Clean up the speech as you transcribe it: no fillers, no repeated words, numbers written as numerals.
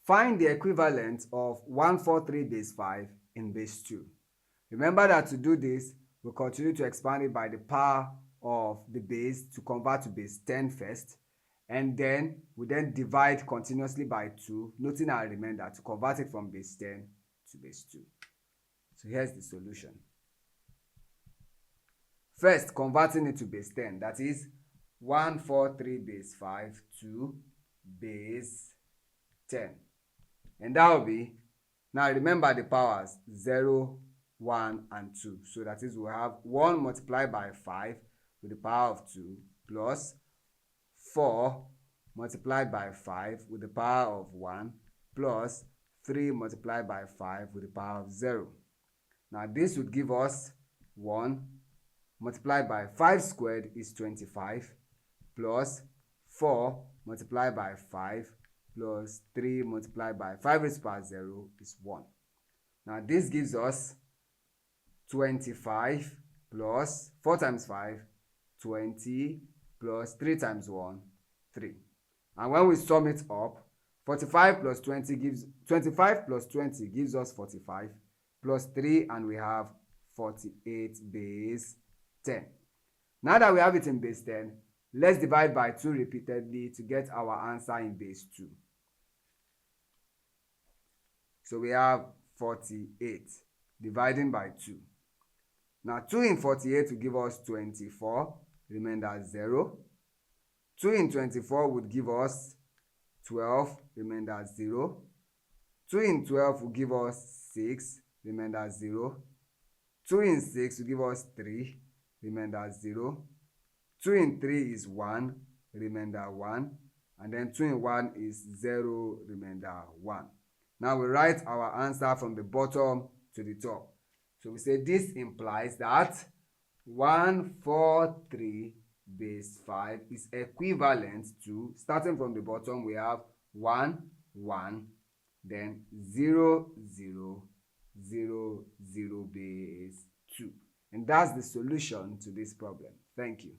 Find the equivalent of 143 base 5 in base 2. Remember that to do this, we'll continue to expand it by the power of the base to convert to base 10 first, and then we then divide continuously by 2, noting our remainder to convert it from base 10 to base 2. So here's the solution. First, converting it to base 10, that is 143 base 5 to base 10. And that will be, now remember the powers, 0, 1, and 2. So that is, we have 1 multiplied by 5 with the power of 2 plus 4 multiplied by 5 with the power of 1 plus 3 multiplied by 5 with the power of 0. Now this would give us 1 multiplied by 5 squared is 25 plus 4 multiplied by 5 plus 3 multiplied by 5 raised to the power 0 is 1. Now this gives us 25 plus 4 times 5, 20 plus 3 times 1, 3. And when we sum it up, 25 plus 20 gives us 45 plus 3, and we have 48 base 10. Now that we have it in base 10, let's divide by 2 repeatedly to get our answer in base 2. So we have 48 dividing by 2. Now 2 in 48 will give us 24, remainder 0. 2 in 24 would give us 12, remainder 0. 2 in 12 will give us 6, remainder 0. 2 in 6 will give us 3, remainder 0. 2 in 3 is 1, remainder 1. And then 2 in 1 is 0, remainder 1. Now we write our answer from the bottom to the top. So we say this implies that 143 base 5 is equivalent to, starting from the bottom, we have 1, 1, then 0, 0, 0, 0 base 2. And that's the solution to this problem. Thank you.